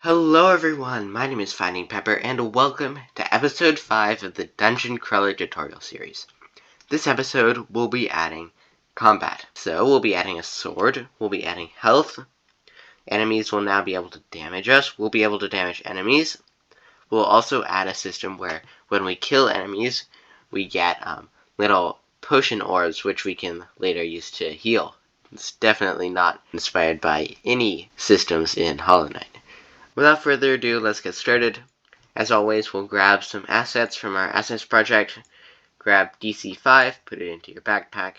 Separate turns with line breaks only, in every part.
Hello everyone, my name is Finding Pepper and welcome to episode 5 of the Dungeon Crawler tutorial series. This episode we'll be adding combat. So we'll be adding a sword, we'll be adding health, enemies will now be able to damage us, we'll be able to damage enemies. We'll also add a system where when we kill enemies, we get little potion orbs which we can later use to heal. It's definitely not inspired by any systems in Hollow Knight. Without further ado, let's get started. As always, we'll grab some assets from our assets project. Grab DC5, put it into your backpack,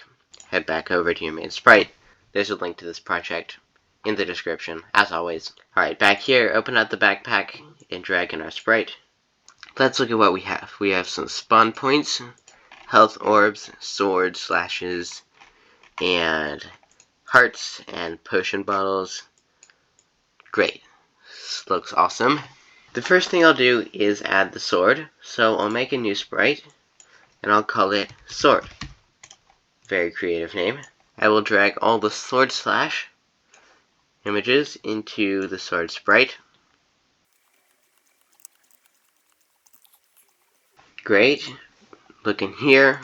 head back over to your main sprite. There's a link to this project in the description, as always. Alright, back here, open up the backpack and drag in our sprite. Let's look at what we have. We have some spawn points, health orbs, swords, slashes, and hearts and potion bottles. Great. This looks awesome. The first thing I'll do is add the sword. So I'll make a new sprite and I'll call it sword. Very creative name. I will drag all the sword slash images into the sword sprite. Great. Look in here.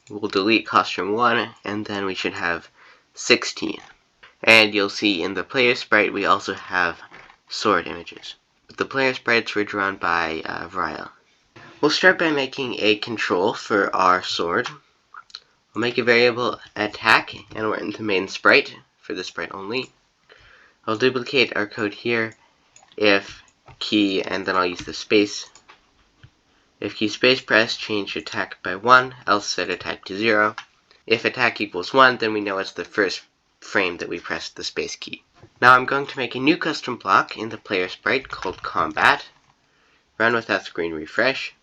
We'll delete costume 1 and then we should have 16. And you'll see in the player sprite we also have sword images. The player sprites were drawn by Vryle. We'll start by making a control for our sword. We'll make a variable attack and we're in the main sprite for the sprite only. I'll duplicate our code here, if key, and then I'll use the space. If key space press, change attack by 1, else set attack to 0. If attack equals 1, then we know it's the first frame that we pressed the space key. Now I'm going to make a new custom block in the player sprite called combat. Run without screen refresh.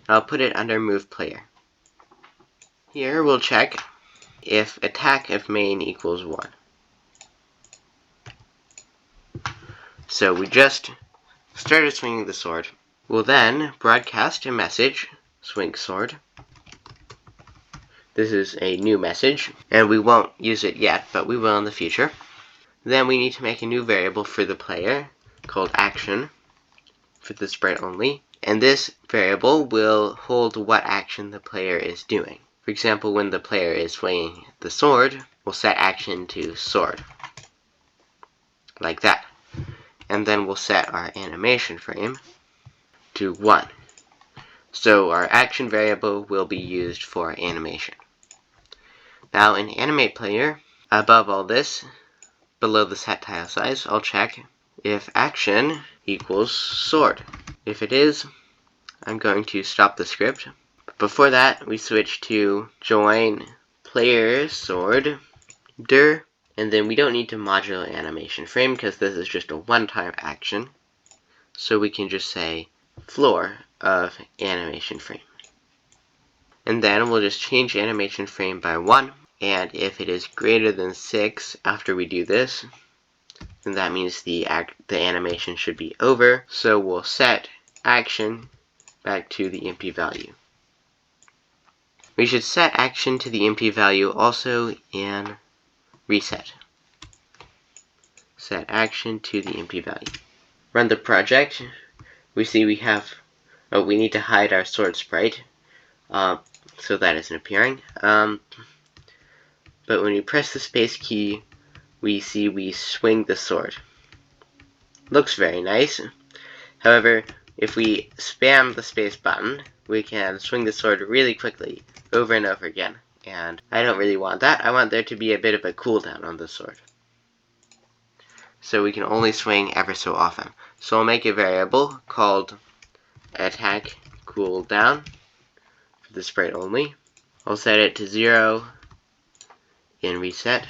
And I'll put it under move player. Here we'll check if attack of main equals 1. So we just started swinging the sword. We'll then broadcast a message, swing sword. This is a new message, and we won't use it yet, but we will in the future. Then we need to make a new variable for the player called action for the sprite only. And this variable will hold what action the player is doing. For example, when the player is swinging the sword, we'll set action to sword. Like that. And then we'll set our animation frame to 1. So our action variable will be used for animation. Now in animate player, above all this, below the set tile size, I'll check if action equals sword. If it is, I'm going to stop the script. But before that, we switch to join player sword dir, and then we don't need to modulo animation frame because this is just a one-time action. So we can just say floor of animation frame. And then we'll just change animation frame by 1. And if it is greater than 6 after we do this, then that means the animation should be over. So we'll set action back to the empty value. We should set action to the empty value also in reset. Set action to the empty value. Run the project. We see we need to hide our sword sprite, so that isn't appearing. But when we press the space key, we see we swing the sword. Looks very nice. However, if we spam the space button, we can swing the sword really quickly, over and over again. And I don't really want that. I want there to be a bit of a cooldown on the sword. So we can only swing ever so often. So I'll make a variable called attack cooldown for the sprite only. I'll set it to 0 in reset.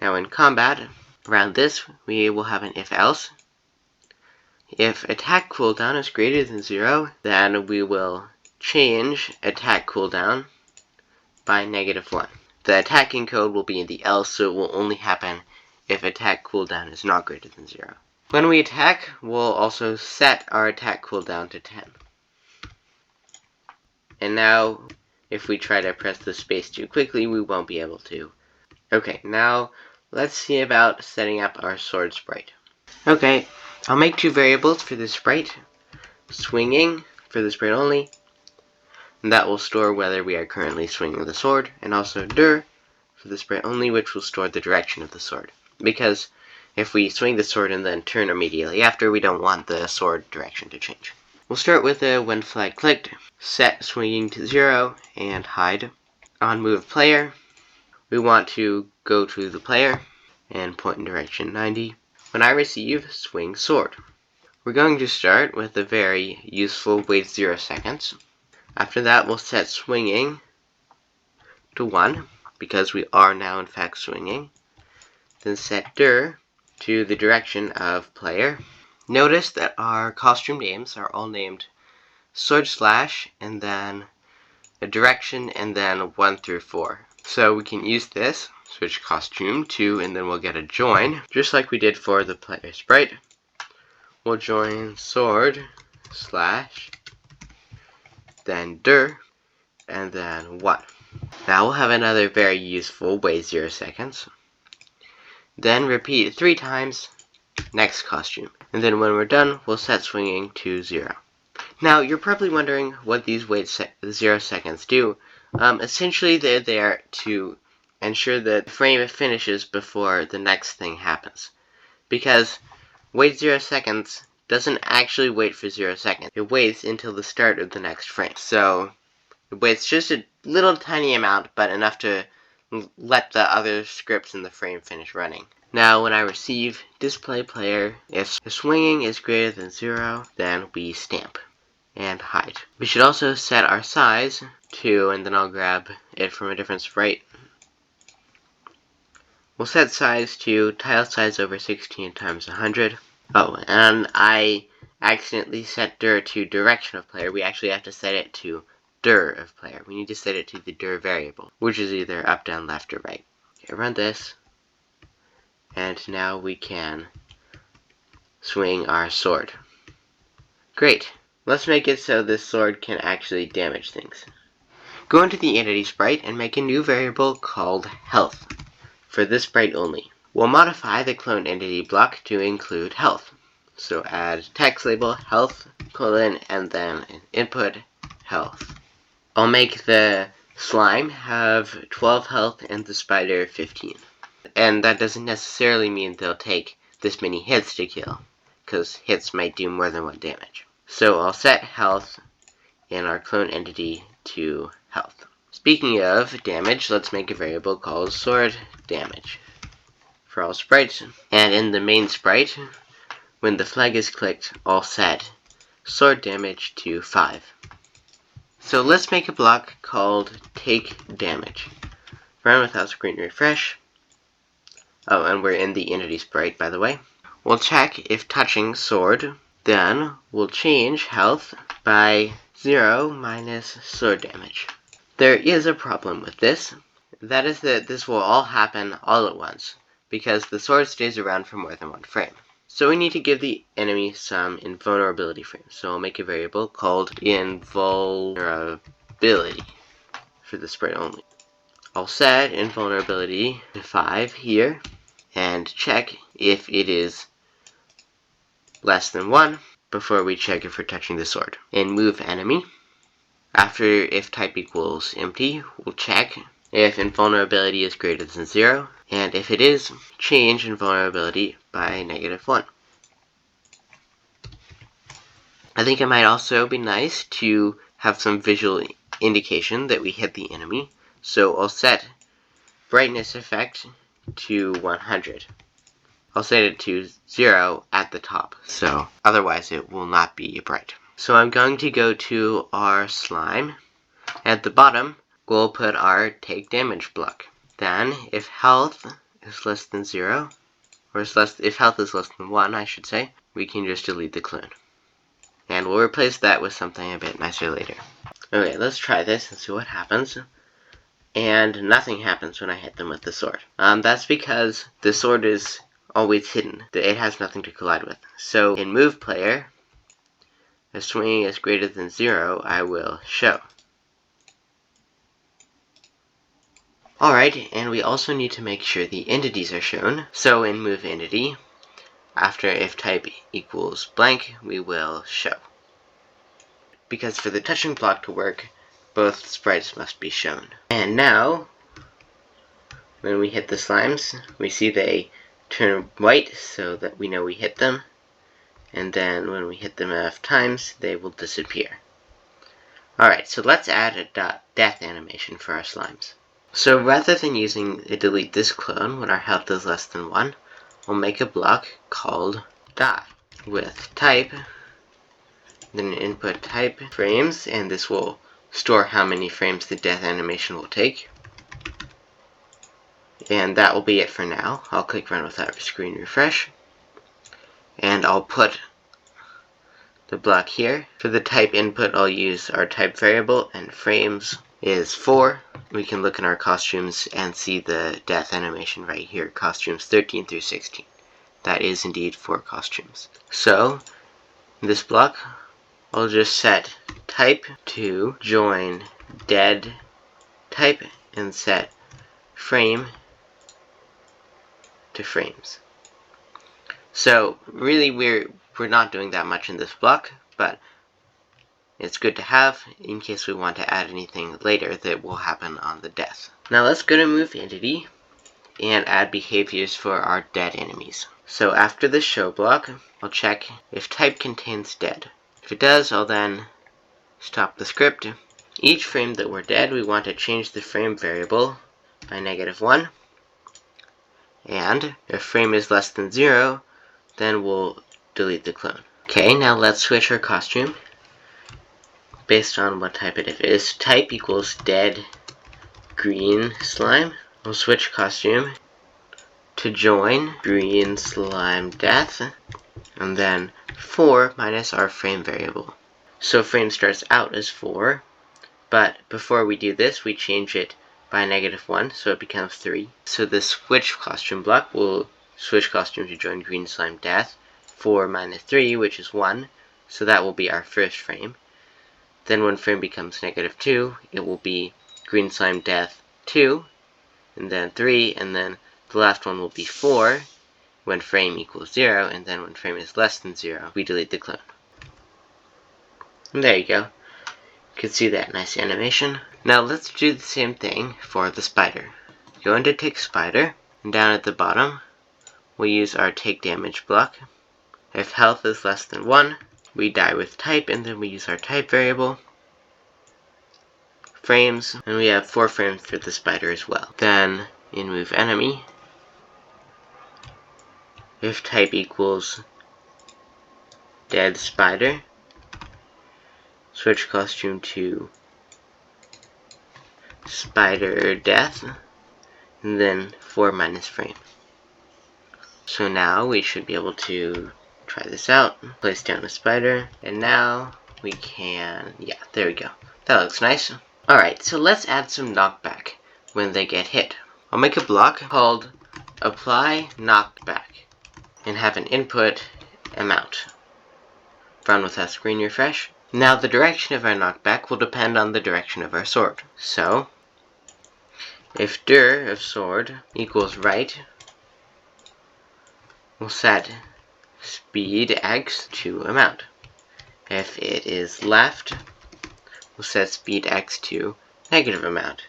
Now in combat, around this, we will have an if else. If attack cooldown is greater than 0, then we will change attack cooldown by -1. The attacking code will be in the else, so it will only happen if attack cooldown is not greater than 0. When we attack, we'll also set our attack cooldown to 10. And now, if we try to press the space too quickly, we won't be able to. Okay, now let's see about setting up our sword sprite. Okay, I'll make two variables for this sprite. Swinging for the sprite only, and that will store whether we are currently swinging the sword, and also dir for the sprite only, which will store the direction of the sword. Because if we swing the sword and then turn immediately after, we don't want the sword direction to change. We'll start with a when flag clicked, set swinging to 0, and hide. On move player, we want to go to the player and point in direction 90. When I receive, swing sword. We're going to start with a very useful wait 0 seconds. After that, we'll set swinging to 1, because we are now in fact swinging. Then set dir to the direction of player. Notice that our costume names are all named sword slash and then a direction and then 1 through 4. So we can use this, switch costume to, and then we'll get a join, just like we did for the player sprite. We'll join sword slash, then dir, and then 1. Now we'll have another very useful wait 0 seconds. Then repeat 3 times, next costume. And then when we're done, we'll set swinging to 0. Now you're probably wondering what these wait 0 seconds do. Essentially they're there to ensure that the frame finishes before the next thing happens. Because wait 0 seconds doesn't actually wait for 0 seconds. It waits until the start of the next frame. So it waits just a little tiny amount, but enough to let the other scripts in the frame finish running. Now when I receive display player, if swinging is greater than 0, then we stamp and hide. We should also set our size to, and then I'll grab it from a different sprite. We'll set size to tile size over 16 times 100. Oh, and I accidentally set dir to direction of player. We actually have to set it to dir of player. We need to set it to the dir variable, which is either up, down, left, or right. Okay, run this. And now we can swing our sword. Great. Let's make it so this sword can actually damage things. Go into the entity sprite and make a new variable called health for this sprite only. We'll modify the clone entity block to include health. So add text label health, colon, and then an input health. I'll make the slime have 12 health and the spider 15. And that doesn't necessarily mean they'll take this many hits to kill, because hits might do more than 1 damage. So I'll set health in our clone entity to health. Speaking of damage, let's make a variable called sword damage for all sprites. And in the main sprite, when the flag is clicked, I'll set sword damage to 5. So let's make a block called take damage. Run without screen refresh. Oh, and we're in the entity sprite, by the way. We'll check if touching sword, then we'll change health by 0 minus sword damage. There is a problem with this. That is that this will all happen all at once, because the sword stays around for more than 1 frame. So we need to give the enemy some invulnerability frames. So I'll make a variable called invulnerability for the sprite only. I'll set invulnerability to 5 here, and check if it is less than 1 before we check if we're touching the sword. And move enemy. After if type equals empty, we'll check if invulnerability is greater than 0, and if it is, change invulnerability by -1. I think it might also be nice to have some visual indication that we hit the enemy, so I'll set brightness effect to 100. I'll set it to 0 at the top, so otherwise it will not be bright. So I'm going to go to our slime. At the bottom, we'll put our take damage block. Then, if health is less than 0, or if health is less than 1, I should say, we can just delete the clone. And we'll replace that with something a bit nicer later. Okay, let's try this and see what happens. And nothing happens when I hit them with the sword. That's because the sword is always hidden. It has nothing to collide with. So in move player, if swinging is greater than 0, I will show. Alright, and we also need to make sure the entities are shown. So in move entity, after if type equals blank, we will show. Because for the touching block to work, both sprites must be shown. And now, when we hit the slimes, we see they turn white so that we know we hit them. And then when we hit them enough times, they will disappear. Alright, so let's add a death animation for our slimes. So rather than using a delete this clone when our health is less than 1, we'll make a block called die with type, then input type frames, and this will store how many frames the death animation will take. And that will be it for now. I'll click run without screen refresh. And I'll put the block here. For the type input, I'll use our type variable, and frames is 4. We can look in our costumes and see the death animation right here, costumes 13 through 16. That is indeed 4 costumes. So, this block, I'll just set type to join dead type and set frame to frames. So, really we're not doing that much in this block, but it's good to have in case we want to add anything later that will happen on the death. Now let's go to move entity and add behaviors for our dead enemies. So after the show block, I'll check if type contains dead. If it does, I'll then stop the script. Each frame that we're dead, we want to change the frame variable by -1. And if frame is less than 0, then we'll delete the clone. Okay, now let's switch our costume based on what type it is. Type equals dead green slime. We'll switch costume to join green slime death, and then 4 minus our frame variable. So frame starts out as 4, but before we do this, we change it by -1, so it becomes 3. So the switch costume block will switch costume to join green slime death. 4 minus 3, which is 1, so that will be our first frame. Then when frame becomes -2, it will be green slime death 2, and then 3, and then the last one will be 4 when frame equals 0, and then when frame is less than 0, we delete the clone. And there you go. You can see that nice animation. Now let's do the same thing for the spider. Go into take spider, and down at the bottom, we'll use our take damage block. If health is less than 1, we die with type, and then we use our type variable. Frames, and we have 4 frames for the spider as well. Then, in move enemy, if type equals dead spider, switch costume to spider death, and then 4 minus frame. So now we should be able to try this out, place down a spider, and now we can, yeah, there we go. That looks nice. Alright, so let's add some knockback when they get hit. I'll make a block called apply knockback and have an input amount. Run without screen refresh. Now the direction of our knockback will depend on the direction of our sword. So, if dir of sword equals right, we'll set speed x to amount. If it is left, we'll set speed x to negative amount.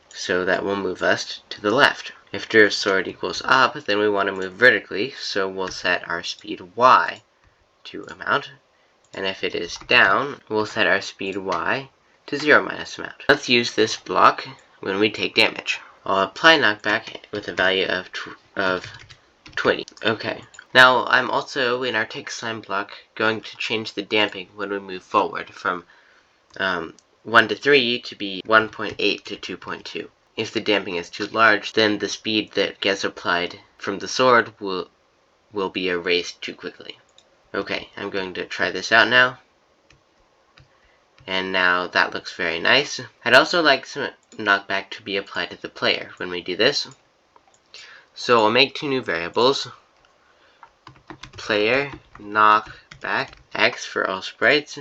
So that will move us to the left. If dir of sword equals up, then we want to move vertically, so we'll set our speed y to amount. And if it is down, we'll set our speed y to 0 minus amount. Let's use this block when we take damage. I'll apply knockback with a value of 20. Okay. Now I'm also, in our take slime block, going to change the damping when we move forward from 1 to 3 to be 1.8 to 2.2. If the damping is too large, then the speed that gets applied from the sword will be erased too quickly. Okay, I'm going to try this out now. And now that looks very nice. I'd also like some knockback to be applied to the player when we do this. So I'll make 2 new variables. Player knockback x for all sprites,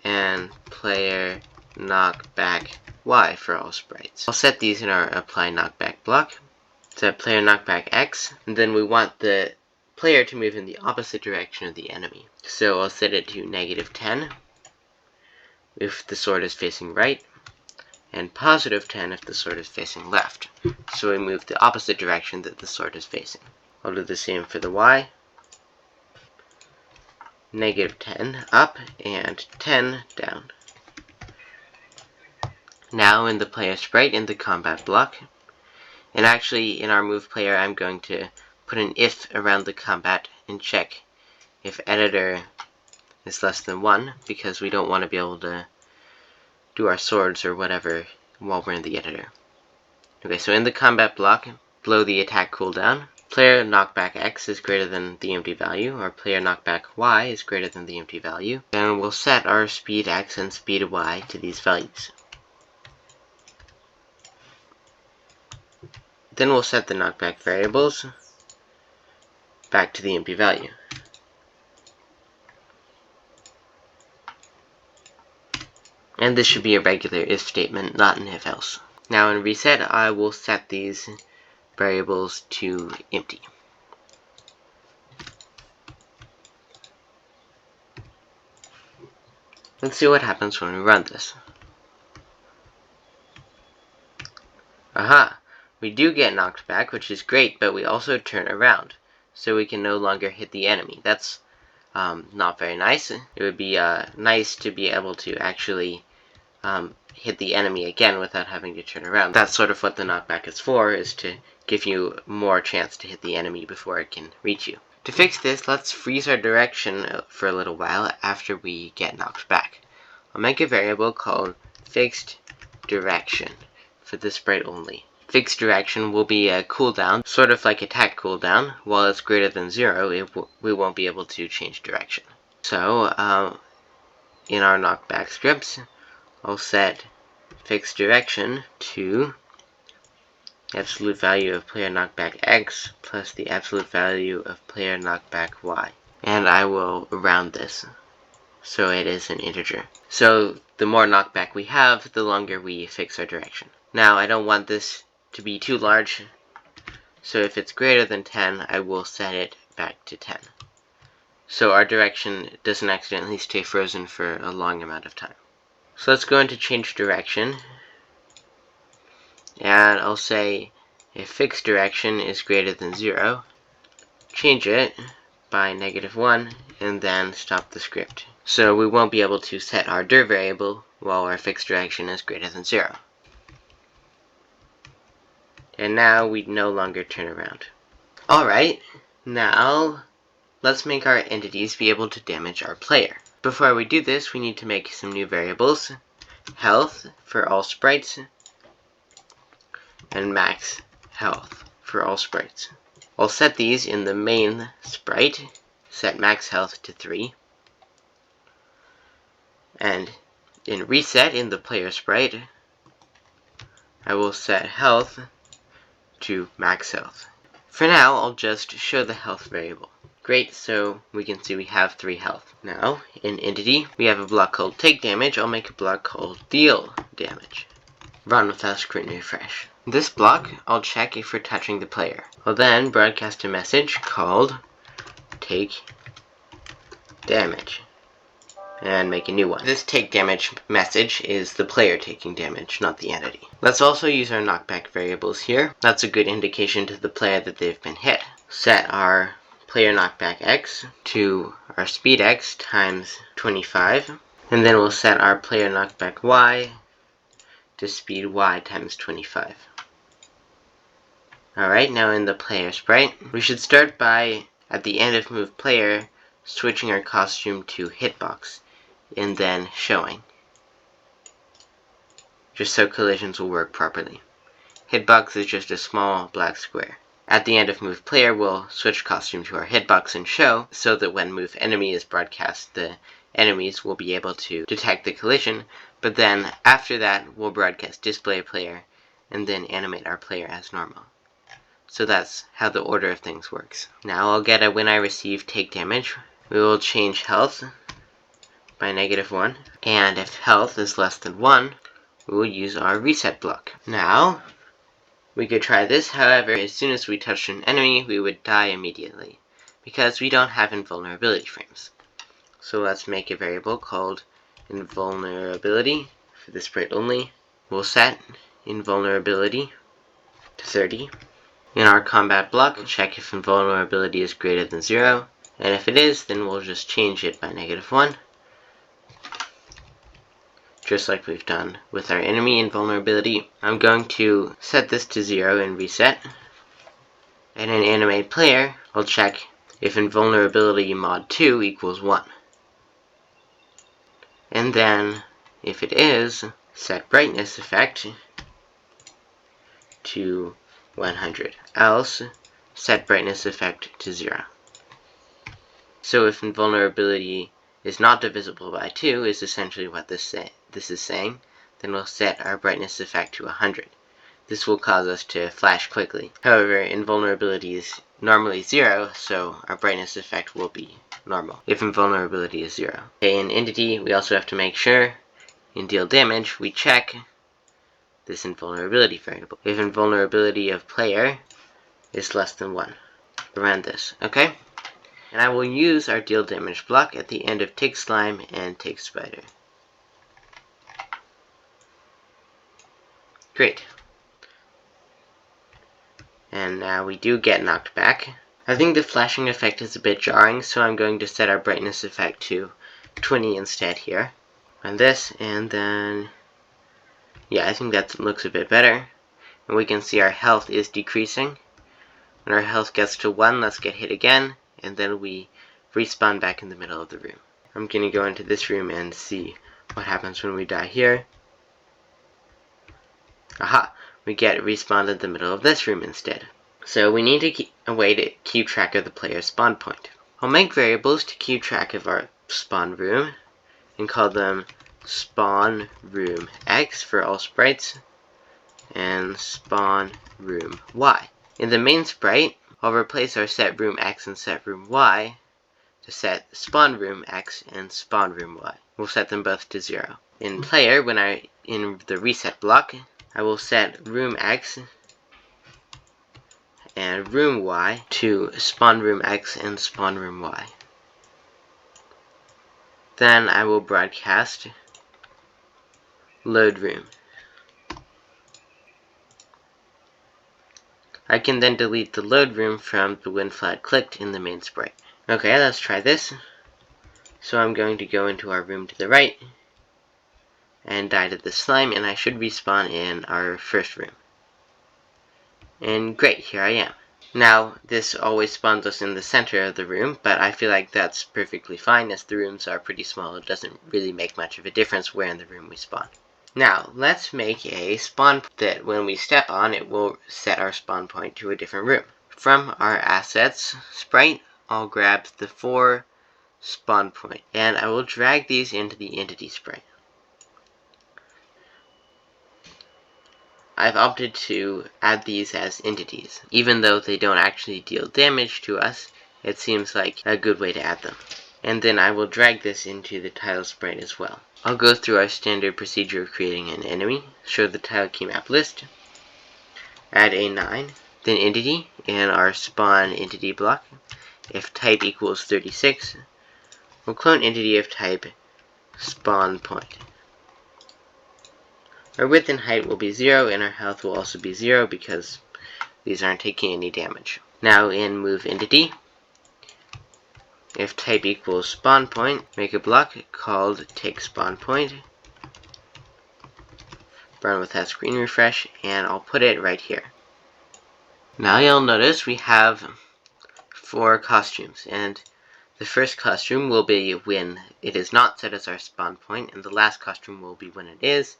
and player knockback y for all sprites. I'll set these in our apply knockback block. Set player knockback x, and then we want the player to move in the opposite direction of the enemy. So I'll set it to -10 if the sword is facing right, and +10 if the sword is facing left. So we move the opposite direction that the sword is facing. I'll do the same for the Y. -10 up and 10 down. Now in the player sprite in the combat block, and actually in our move player I'm going to put an if around the combat and check if editor is less than 1, because we don't want to be able to do our swords or whatever while we're in the editor. Okay, so in the combat block, below the attack cooldown, player knockback X is greater than the empty value, or player knockback Y is greater than the empty value. Then we'll set our speed X and speed Y to these values. Then we'll set the knockback variables back to the empty value. And this should be a regular if statement, not an if else. Now in reset, I will set these variables to empty. Let's see what happens when we run this. Aha! We do get knocked back, which is great, but we also turn around, so we can no longer hit the enemy. That's not very nice. It would be nice to be able to actually hit the enemy again without having to turn around. That's sort of what the knockback is for, is to give you more chance to hit the enemy before it can reach you. To fix this, let's freeze our direction for a little while after we get knocked back. I'll make a variable called fixed direction for the sprite only. Fixed direction will be a cooldown, sort of like attack cooldown. While it's greater than 0, we won't be able to change direction. So, in our knockback scripts, I'll set fixed direction to absolute value of player knockback X plus the absolute value of player knockback Y. And I will round this so it is an integer. So the more knockback we have, the longer we fix our direction. Now I don't want this to be too large, so if it's greater than 10, I will set it back to 10. So our direction doesn't accidentally stay frozen for a long amount of time. So let's go into change direction, and I'll say if fixed direction is greater than 0, change it by -1, and then stop the script. So we won't be able to set our dir variable while our fixed direction is greater than 0. And now we no longer turn around. Alright, now let's make our entities be able to damage our player. Before we do this, we need to make some new variables. Health for all sprites, and max health for all sprites. I'll set these in the main sprite, set max health to 3. And in reset in the player sprite, I will set health to max health. For now, I'll just show the health variable. Great, so we can see we have 3 health. Now, in entity, we have a block called take damage. I'll make a block called deal damage. Run without screen refresh. This block, I'll check if we're touching the player. I'll then broadcast a message called take damage and make a new one. This take damage message is the player taking damage, not the entity. Let's also use our knockback variables here. That's a good indication to the player that they've been hit. Set our player knockback X to our speed X times 25, and then we'll set our player knockback Y to speed Y times 25. Alright, now in the player sprite, we should start by, at the end of move player, switching our costume to hitbox, and then showing, just so collisions will work properly. Hitbox is just a small black square. At the end of move player, we'll switch costume to our hitbox and show, so that when move enemy is broadcast, the enemies will be able to detect the collision, but then after that, we'll broadcast display player, and then animate our player as normal. So that's how the order of things works. Now I'll get a when I receive take damage. We will change health by -1, and if health is less than 1, we will use our reset block. Now, we could try this, however, as soon as we touched an enemy, we would die immediately, because we don't have invulnerability frames. So let's make a variable called invulnerability for the sprite only. We'll set invulnerability to 30. In our combat block, check if invulnerability is greater than 0, and if it is, then we'll just change it by -1, just like we've done with our enemy invulnerability. I'm going to set this to 0 and reset, and in animate player, I'll check if invulnerability mod 2 equals 1. And then, if it is, set brightness effect to 100, else set brightness effect to 0. So if invulnerability is not divisible by 2 is essentially what this is saying, then we'll set our brightness effect to 100. This will cause us to flash quickly. However, invulnerability is normally 0, so our brightness effect will be normal if invulnerability is 0. Okay, in entity, we also have to make sure in deal damage we check this invulnerability variable. If invulnerability of player is less than 1. Run this, okay? And I will use our deal damage block at the end of take slime and take spider. Great. And now we do get knocked back. I think the flashing effect is a bit jarring, so I'm going to set our brightness effect to 20 instead here. Run this, and then yeah, I think that looks a bit better. And we can see our health is decreasing. When our health gets to 1, let's get hit again, and then we respawn back in the middle of the room. I'm going to go into this room and see what happens when we die here. Aha! We get respawned in the middle of this room instead. So we need to keep a way to keep track of the player's spawn point. I'll make variables to keep track of our spawn room and call them spawn room X for all sprites and spawn room Y. In the main sprite, I'll replace our set room X and set room Y to set spawn room X and spawn room Y. We'll set them both to 0. In player, in the reset block, I will set room X and room Y to spawn room X and spawn room Y. Then I will broadcast load room. I can then delete the load room from the when flag clicked in the main sprite. Okay, let's try this. So I'm going to go into our room to the right and die to the slime, and I should respawn in our first room. And great, here I am. Now, this always spawns us in the center of the room, but I feel like that's perfectly fine as the rooms are pretty small. It doesn't really make much of a difference where in the room we spawn. Now, let's make a spawn that when we step on, it will set our spawn point to a different room. From our assets sprite, I'll grab the 4 spawn point, and I will drag these into the entity sprite. I've opted to add these as entities. Even though they don't actually deal damage to us, it seems like a good way to add them. And then I will drag this into the tile sprite as well. I'll go through our standard procedure of creating an enemy, show the tile keymap list, add a 9, then entity in our spawn entity block. If type equals 36, we'll clone entity of type spawn point. Our width and height will be 0, and our health will also be 0 because these aren't taking any damage. Now in move entity, if type equals spawn point, make a block called take spawn point. Run with that screen refresh, and I'll put it right here. Now you'll notice we have 4 costumes, and the first costume will be when it is not set as our spawn point, and the last costume will be when it is.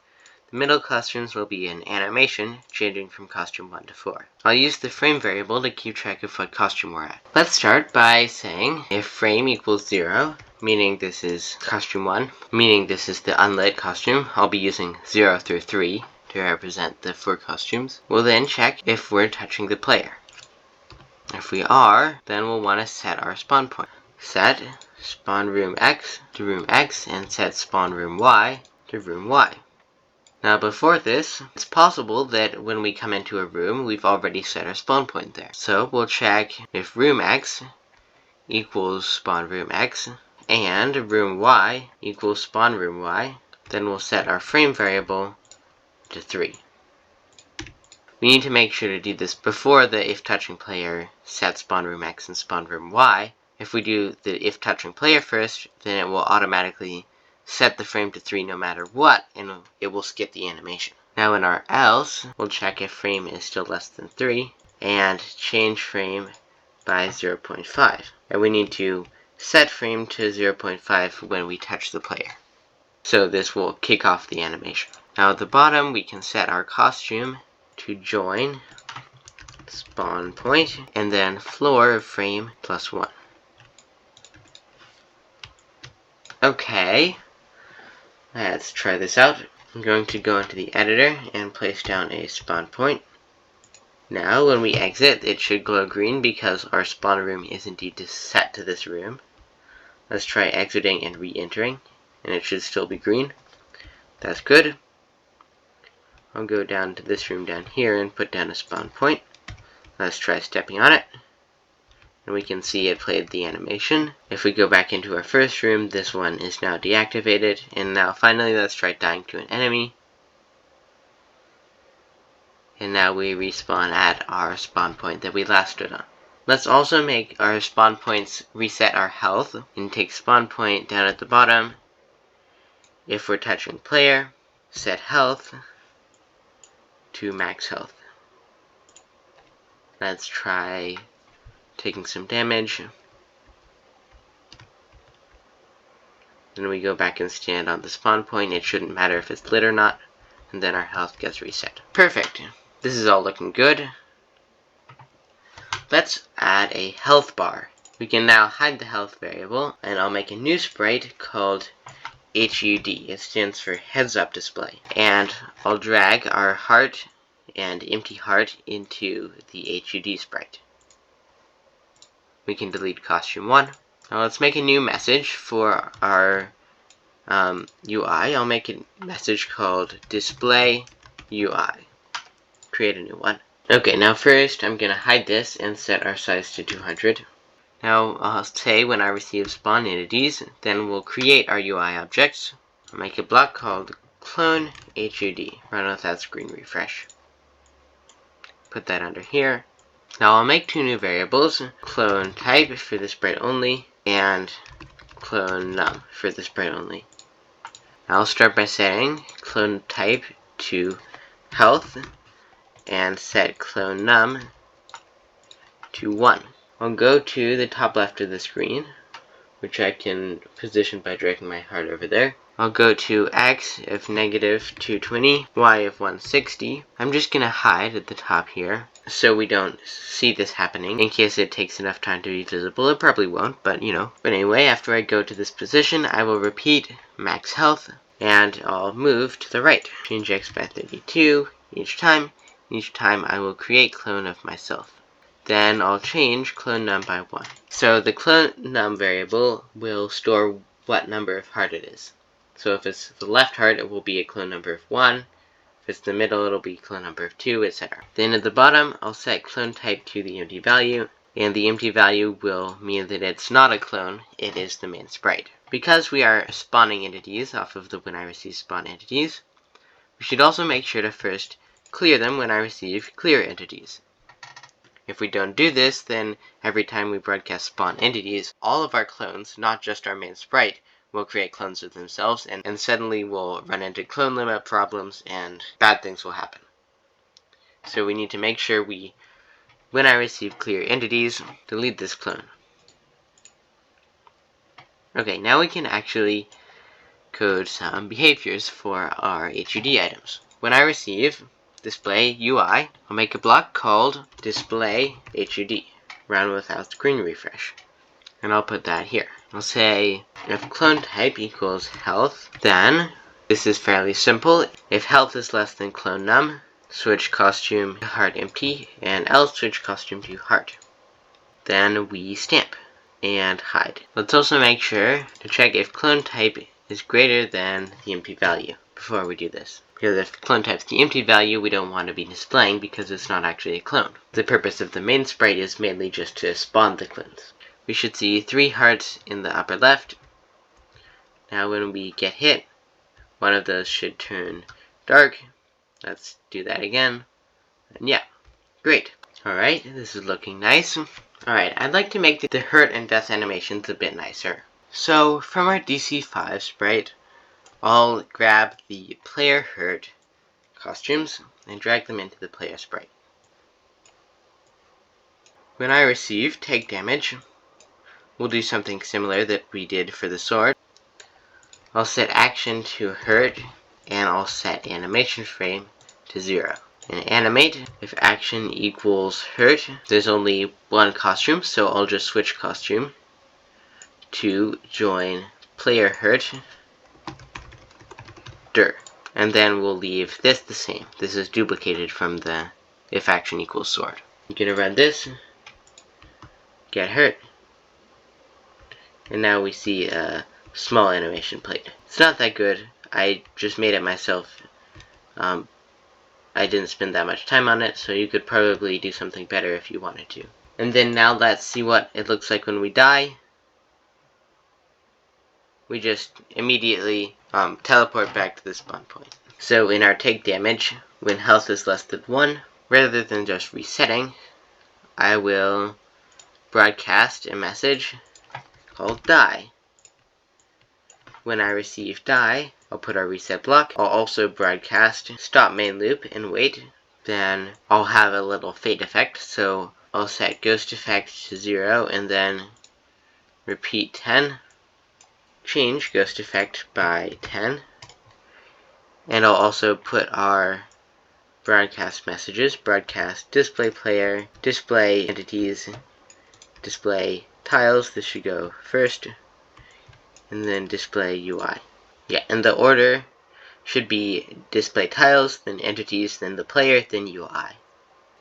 The middle costumes will be an animation, changing from costume 1 to 4. I'll use the frame variable to keep track of what costume we're at. Let's start by saying if frame equals 0, meaning this is costume 1, meaning this is the unlit costume, I'll be using 0 through 3 to represent the 4 costumes. We'll then check if we're touching the player. If we are, then we'll want to set our spawn point. Set spawn room X to room X and set spawn room Y to room Y. Now before this, it's possible that when we come into a room, we've already set our spawn point there. So we'll check if room X equals spawn room X, and room Y equals spawn room Y. Then we'll set our frame variable to 3. We need to make sure to do this before the if touching player sets spawn room X and spawn room Y. If we do the if touching player first, then it will automatically set the frame to 3 no matter what, and it will skip the animation. Now in our else, we'll check if frame is still less than 3, and change frame by 0.5. And we need to set frame to 0.5 when we touch the player. So this will kick off the animation. Now at the bottom, we can set our costume to join spawn point, and then floor of frame plus 1. Okay, let's try this out. I'm going to go into the editor and place down a spawn point. Now when we exit, it should glow green because our spawn room is indeed set to this room. Let's try exiting and re-entering, and it should still be green. That's good. I'll go down to this room down here and put down a spawn point. Let's try stepping on it. And we can see it played the animation. If we go back into our first room, this one is now deactivated. And now finally, let's try dying to an enemy. And now we respawn at our spawn point that we last stood on. Let's also make our spawn points reset our health and take spawn point down at the bottom. If we're touching player, set health to max health. Let's try taking some damage. Then we go back and stand on the spawn point. It shouldn't matter if it's lit or not. And then our health gets reset. Perfect. This is all looking good. Let's add a health bar. We can now hide the health variable, and I'll make a new sprite called HUD. It stands for heads up display. And I'll drag our heart and empty heart into the HUD sprite. We can delete costume 1. Now let's make a new message for our UI. I'll make a message called display UI. Create a new one. Okay, now first I'm going to hide this and set our size to 200. Now I'll say when I receive spawn entities, then we'll create our UI objects. I'll make a block called clone HUD. Run without screen refresh. Put that under here. Now I'll make 2 new variables, clone type for the sprite only, and clone num for the sprite only. I'll start by setting clone type to health, and set clone num to 1. I'll go to the top left of the screen, which I can position by dragging my heart over there. I'll go to X of negative 220, Y of 160. I'm just going to hide at the top here so we don't see this happening in case it takes enough time to be visible. It probably won't, but you know. But anyway, after I go to this position, I will repeat max health, and I'll move to the right. Change X by 32 each time. Each time I will create clone of myself. Then I'll change clone num by 1. So the clone num variable will store what number of heart it is. So if it's the left heart, it will be a clone number of 1. If it's the middle, it'll be clone number of 2, etc. Then at the bottom, I'll set clone type to the empty value. And the empty value will mean that it's not a clone, it is the main sprite. Because we are spawning entities off of the when I receive spawn entities, we should also make sure to first clear them when I receive clear entities. If we don't do this, then every time we broadcast spawn entities, all of our clones, not just our main sprite, will create clones of themselves, and suddenly we'll run into clone limit problems and bad things will happen. So we need to make sure we, when I receive clear entities, delete this clone. Okay, now we can actually code some behaviors for our HUD items. When I receive display UI, I'll make a block called display HUD. Run without screen refresh. And I'll put that here. I'll say if clone type equals health, then this is fairly simple. If health is less than clone num, switch costume to heart empty, and else switch costume to heart. Then we stamp and hide. Let's also make sure to check if clone type is greater than the empty value before we do this. Because if clone type is the empty value, we don't want to be displaying because it's not actually a clone. The purpose of the main sprite is mainly just to spawn the clones. we should see 3 hearts in the upper left. Now when we get hit, one of those should turn dark. Let's do that again. And yeah, great. Alright, this is looking nice. Alright, I'd like to make the hurt and death animations a bit nicer. So, from our DC5 sprite, I'll grab the player hurt costumes and drag them into the player sprite. When I receive take damage, we'll do something similar that we did for the sword. I'll set action to hurt, and I'll set animation frame to 0. And animate, if action equals hurt, there's only one costume, so I'll just switch costume to join player hurt dir. And then we'll leave this the same. This is duplicated from the if action equals sword. I'm gonna run this, get hurt, and now we see a small animation plate. It's not that good. I just made it myself. I didn't spend that much time on it, so you could probably do something better if you wanted to. And then now let's see what it looks like when we die. We just immediately teleport back to the spawn point. So in our take damage, when health is less than 1, rather than just resetting, I will broadcast a message called die. When I receive die, I'll put our reset block. I'll also broadcast stop main loop and wait. Then I'll have a little fade effect, so I'll set ghost effect to 0 and then repeat 10. Change ghost effect by 10. And I'll also put our broadcast messages, broadcast display player, display entities, display tiles, this should go first, and then display UI. Yeah, and the order should be display tiles, then entities, then the player, then UI.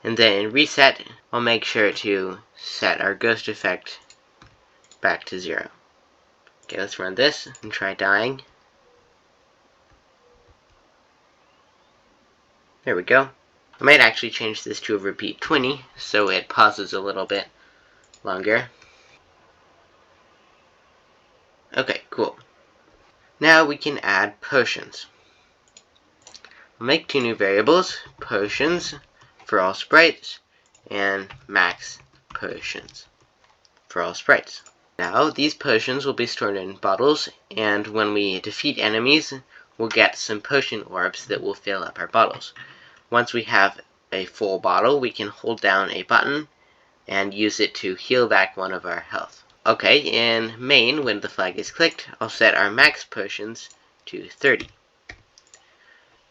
And then in reset, I'll make sure to set our ghost effect back to 0. Okay, let's run this and try dying. There we go. I might actually change this to a repeat 20, so it pauses a little bit longer. Okay, cool. Now we can add potions. We'll make 2 new variables, potions for all sprites, and max potions for all sprites. Now, these potions will be stored in bottles, and when we defeat enemies, we'll get some potion orbs that will fill up our bottles. Once we have a full bottle, we can hold down a button and use it to heal back 1 of our health. Okay, in main, when the flag is clicked, I'll set our max potions to 30.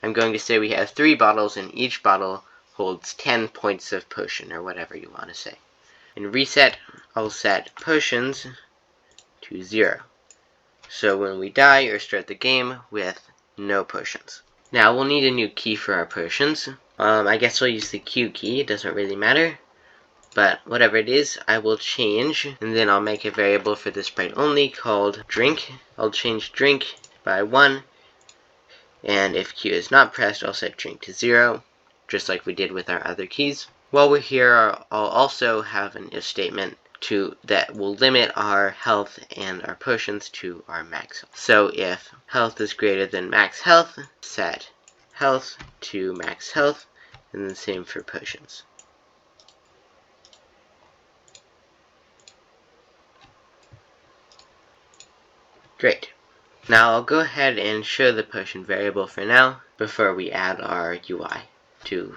I'm going to say we have 3 bottles, and each bottle holds 10 points of potion, or whatever you want to say. In reset, I'll set potions to 0. So when we die or start the game with no potions. Now we'll need a new key for our potions. I guess we'll use the Q key, it doesn't really matter. But whatever it is, I will change, and then I'll make a variable for the sprite only called drink. I'll change drink by 1, and if Q is not pressed, I'll set drink to 0, just like we did with our other keys. While we're here, I'll also have an if statement that will limit our health and our potions to our max health. So if health is greater than max health, set health to max health, and the same for potions. Great. Now I'll go ahead and show the potion variable for now, before we add our UI to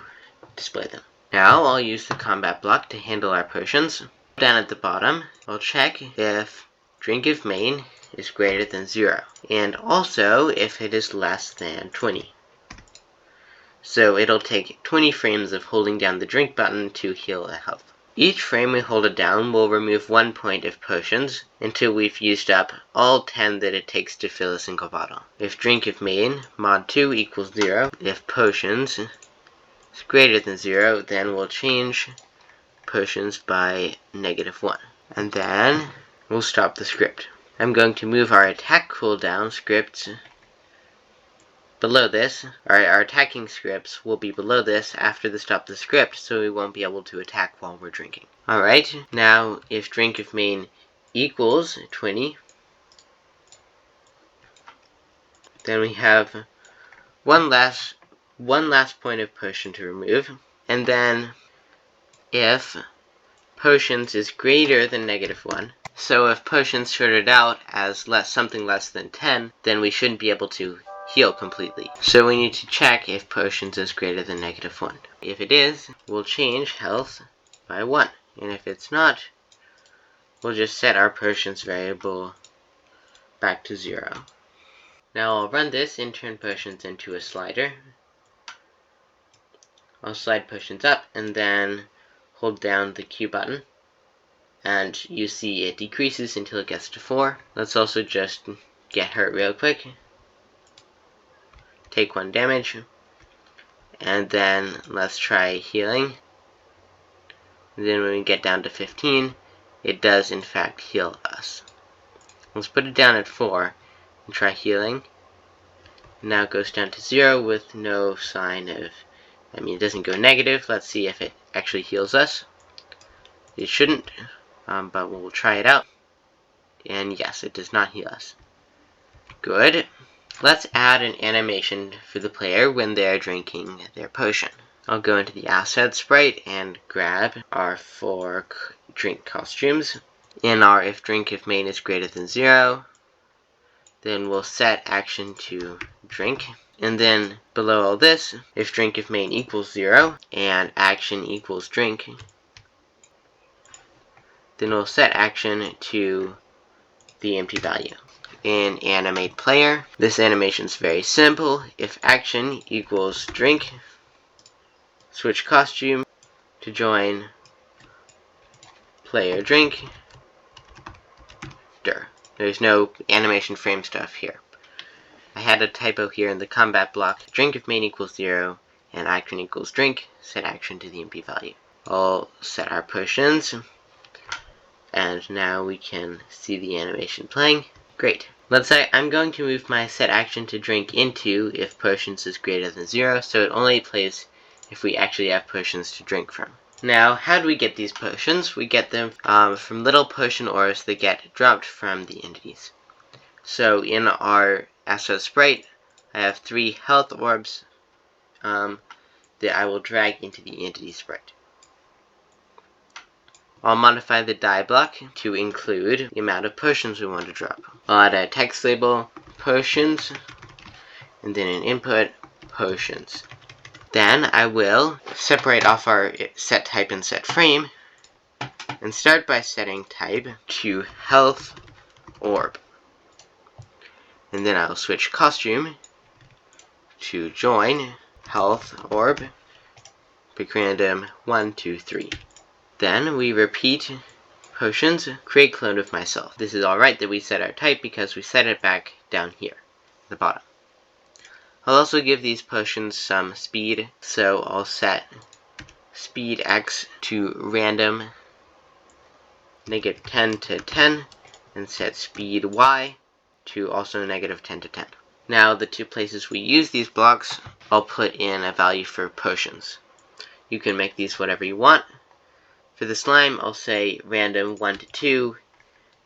display them. Now I'll use the combat block to handle our potions. Down at the bottom, I'll check if drink of main is greater than 0, and also if it is less than 20. So it'll take 20 frames of holding down the drink button to heal a health. Each frame we hold it down will remove 1 point of potions until we've used up all 10 that it takes to fill a single bottle. If drink of main mod 2 equals 0, if potions is greater than 0, then we'll change potions by -1. And then we'll stop the script. I'm going to move our attack cooldown scripts below this. Our attacking scripts will be below this after the stop the script, so we won't be able to attack while we're drinking. Alright, now if drink of main equals 20. Then we have one last point of potion to remove. And then if potions is greater than -1, so if potions started out as something less than 10, then we shouldn't be able to heal completely. So we need to check if potions is greater than -1. If it is, we'll change health by 1. And if it's not, we'll just set our potions variable back to 0. Now I'll run this and turn potions into a slider. I'll slide potions up and then hold down the Q button. And you see it decreases until it gets to 4. Let's also just get hurt real quick. Take 1 damage. And then let's try healing. And then when we get down to 15, it does in fact heal us. Let's put it down at 4 and try healing. Now it goes down to 0 with no sign of, it doesn't go negative. Let's see if it actually heals us. It shouldn't, but we'll try it out. And yes, it does not heal us. Good. Let's add an animation for the player when they're drinking their potion. I'll go into the asset sprite and grab our 4 drink costumes. In our if main is greater than 0, then we'll set action to drink. And then below all this, if main equals 0 and action equals drink, then we'll set action to the empty value. In animate player, this animation is very simple. If action equals drink, switch costume to join player drink. There's no animation frame stuff here. I had a typo here in the combat block. Drink if main equals 0 and action equals drink, set action to the empty value. I'll set our potions, and now we can see the animation playing. Great. Let's say I'm going to move my set action to drink into if potions is greater than 0, so it only plays if we actually have potions to drink from. Now, how do we get these potions? We get them from little potion ores that get dropped from the entities. So in our asset sprite, I have 3 health orbs that I will drag into the entity sprite. I'll modify the die block to include the amount of potions we want to drop. I'll add a text label, potions, and then an input, potions. Then I will separate off our set type and set frame, and start by setting type to health orb. And then I'll switch costume to join health orb, pick random 1, 2, 3. Then we repeat potions, create clone of myself. This is alright that we set our type because we set it back down here at the bottom. I'll also give these potions some speed, so I'll set speed X to random -10 to 10 and set speed Y to also -10 to 10. Now the 2 places we use these blocks, I'll put in a value for potions. You can make these whatever you want. For the slime, I'll say random 1 to 2,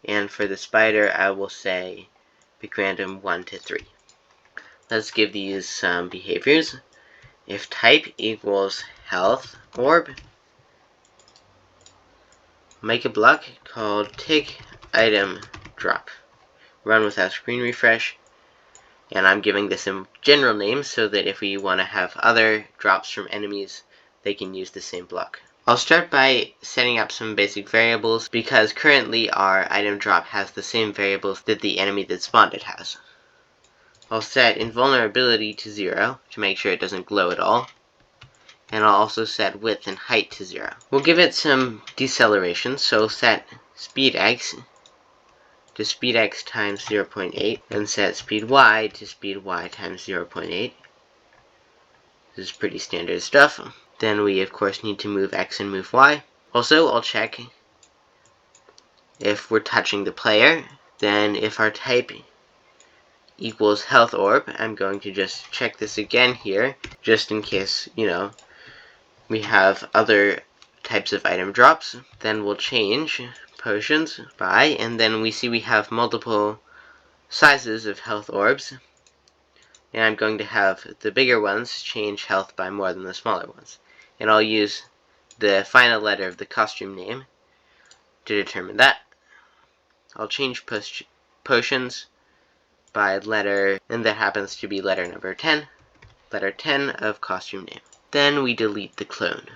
and for the spider, I will say pick random 1 to 3. Let's give these some behaviors. If type equals health orb, make a block called tick item drop. Run without screen refresh, and I'm giving this a general name so that if we want to have other drops from enemies, they can use the same block. I'll start by setting up some basic variables because currently our item drop has the same variables that the enemy that spawned it has. I'll set invulnerability to 0 to make sure it doesn't glow at all. And I'll also set width and height to 0. We'll give it some deceleration, so I'll set speed X to speed X times 0.8 and set speed Y to speed Y times 0.8. This is pretty standard stuff. Then we of course need to move X and move Y. Also, I'll check if we're touching the player. Then if our type equals health orb, I'm going to just check this again here, just in case, we have other types of item drops. Then we'll change potions by, and then we see we have multiple sizes of health orbs. And I'm going to have the bigger ones change health by more than the smaller ones. And I'll use the final letter of the costume name to determine that. I'll change potions by letter, and that happens to be letter number 10. Letter 10 of costume name. Then we delete the clone.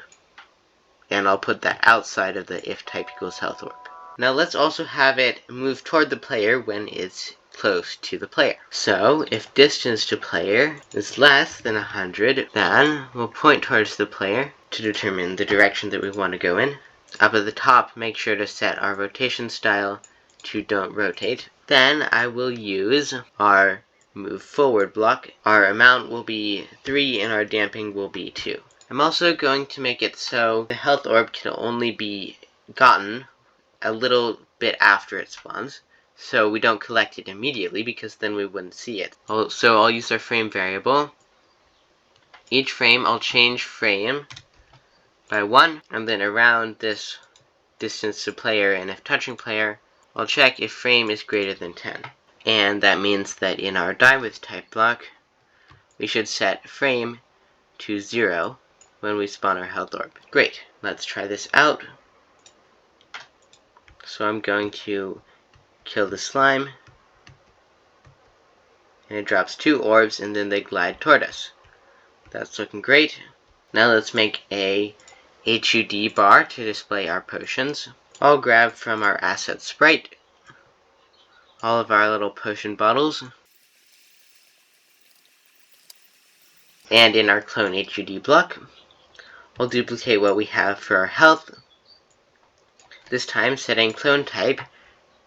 And I'll put that outside of the if type equals health orb. Now let's also have it move toward the player when it's close to the player. So if distance to player is less than 100, then we'll point towards the player to determine the direction that we want to go in. Up at the top, make sure to set our rotation style to don't rotate. Then I will use our move forward block. Our amount will be 3 and our damping will be 2. I'm also going to make it so the health orb can only be gotten a little bit after it spawns, so we don't collect it immediately because then we wouldn't see it. So I'll use our frame variable. Each frame I'll change frame by 1, and then around this distance to player and if touching player, I'll check if frame is greater than 10. And that means that in our die with type block, we should set frame to 0 when we spawn our health orb. Great, let's try this out. So I'm going to kill the slime, and it drops 2 orbs and then they glide toward us. That's looking great. Now let's make a HUD bar to display our potions. I'll grab from our asset sprite all of our little potion bottles, and in our clone HUD block, we'll duplicate what we have for our health, this time setting clone type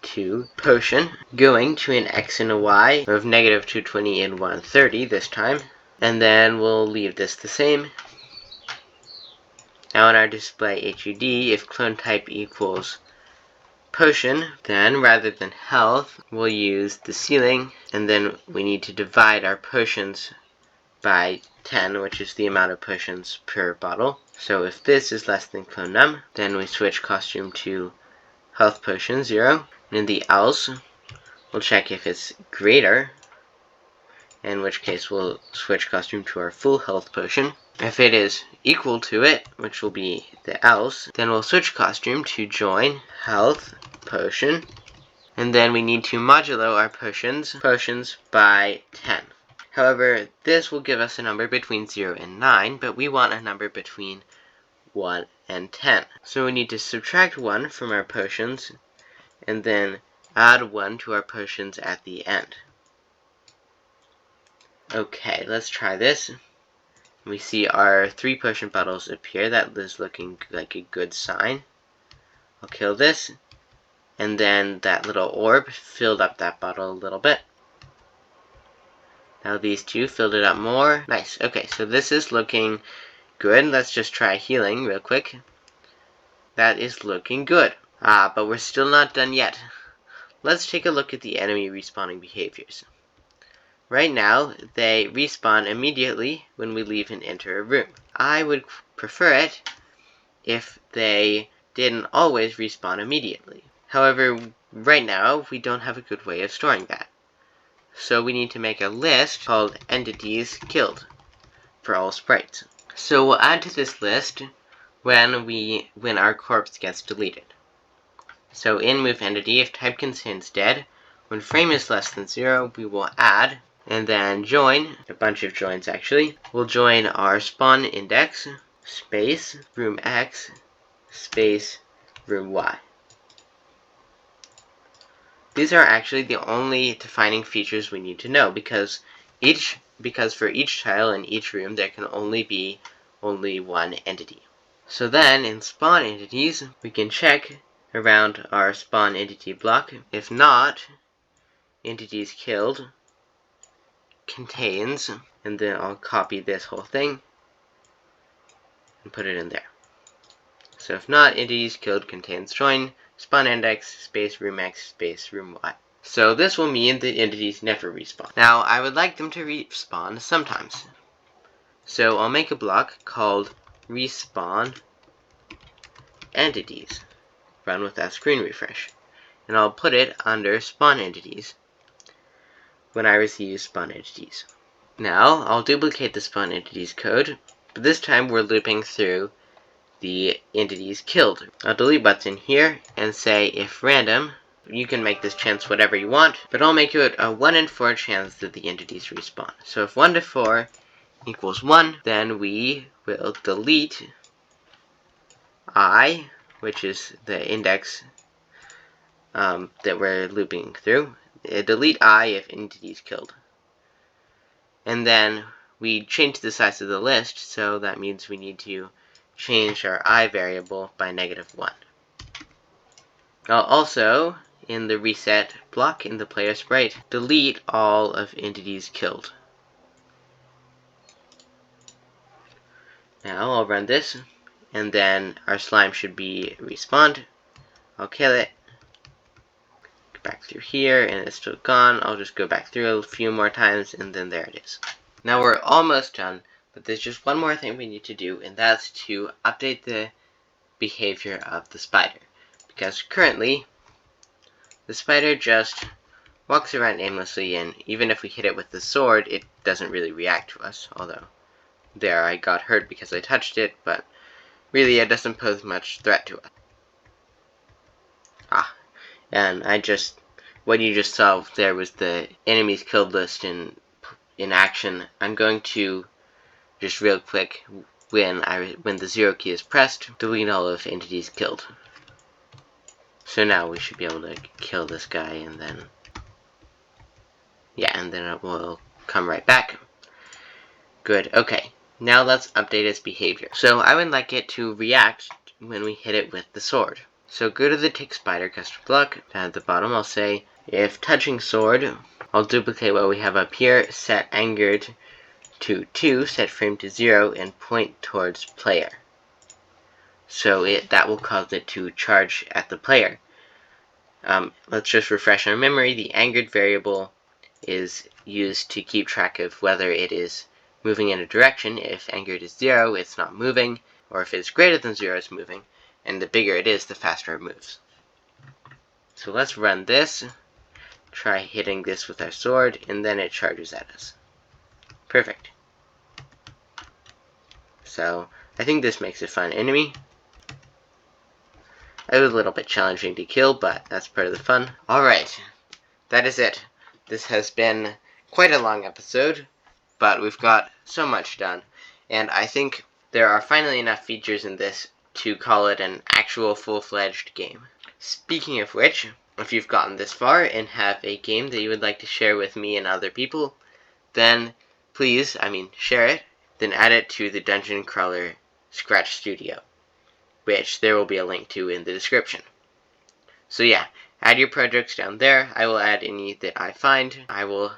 to potion, going to an X and a Y of negative 220 and 130 this time, and then we'll leave this the same. Now in our display HUD, if clone type equals potion, then rather than health, we'll use the ceiling, and then we need to divide our potions by 10, which is the amount of potions per bottle. So if this is less than clone num, then we switch costume to health potion 0. And in the else, we'll check if it's greater, in which case we'll switch costume to our full health potion. If it is equal to it, which will be the else, then we'll switch costume to join health potion, and then we need to modulo our potions by 10. However, this will give us a number between 0 and 9, but we want a number between 1 and 10. So we need to subtract 1 from our potions, and then add 1 to our potions at the end. Okay, let's try this. We see our 3 potion bottles appear. That is looking like a good sign. I'll kill this, and then that little orb filled up that bottle a little bit. Now these 2 filled it up more. Nice. Okay, so this is looking good. Let's just try healing real quick. That is looking good. But we're still not done yet. Let's take a look at the enemy respawning behaviors. Right now, they respawn immediately when we leave and enter a room. I would prefer it if they didn't always respawn immediately. However, right now, we don't have a good way of storing that. So we need to make a list called entities killed for all sprites. So we'll add to this list when our corpse gets deleted. So in move entity, if type contains dead, when frame is less than 0, we will add, and then join, a bunch of joins actually. We'll join our spawn index, space, room X, space, room Y. These are actually the only defining features we need to know, because for each tile in each room there can only be one entity. So then in spawn entities, we can check around our spawn entity block. If not, entities killed contains, and then I'll copy this whole thing and put it in there. So if not, entities killed contains join spawn index space room X space room Y. So this will mean that entities never respawn. Now I would like them to respawn sometimes. So I'll make a block called respawn entities run without screen refresh. And I'll put it under spawn entities when I receive spawn entities. Now, I'll duplicate the spawn entities code, but this time we're looping through the entities killed. I'll delete what's in here and say if random. You can make this chance whatever you want, but I'll make it a 1 in 4 chance that the entities respawn. So if 1 to 4 equals 1, then we will delete I, which is the index that we're looping through. Delete I if entities killed. And then we change the size of the list, so that means we need to change our I variable by -1. I'll also, in the reset block in the player sprite, delete all of entities killed. Now I'll run this, and then our slime should be respawned. I'll kill it, go back through here, and it's still gone. I'll just go back through a few more times, and then there it is. Now we're almost done, but there's just one more thing we need to do, and that's to update the behavior of the spider. Because currently, the spider just walks around aimlessly, and even if we hit it with the sword, it doesn't really react to us. Although, there, I got hurt because I touched it, but really it doesn't pose much threat to us. And what you just saw there was the enemies killed list in action. I'm going to just real quick, when the 0 key is pressed, delete all of entities killed. So now we should be able to kill this guy, and then it will come right back. Good. Okay. Now let's update its behavior. So I would like it to react when we hit it with the sword. So go to the tick spider custom block. Down at the bottom I'll say if touching sword, I'll duplicate what we have up here, set angered to 2, set frame to 0, and point towards player. So that will cause it to charge at the player. Let's just refresh our memory. The angered variable is used to keep track of whether it is moving in a direction. If angered is 0, it's not moving, or if it's greater than 0, it's moving. And the bigger it is, the faster it moves. So let's run this, try hitting this with our sword, and then it charges at us. Perfect. So I think this makes a fun enemy. It was a little bit challenging to kill, but that's part of the fun. Alright, that is it. This has been quite a long episode, but we've got so much done. And I think there are finally enough features in this to call it an actual full-fledged game. Speaking of which, if you've gotten this far and have a game that you would like to share with me and other people, then please, share it, then add it to the Dungeon Crawler Scratch Studio, which there will be a link to in the description. So yeah, add your projects down there. I will add any that I find. I will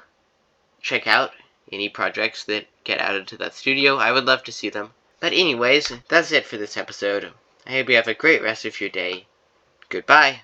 check out any projects that get added to that studio. I would love to see them. But anyways, that's it for this episode. I hope you have a great rest of your day. Goodbye.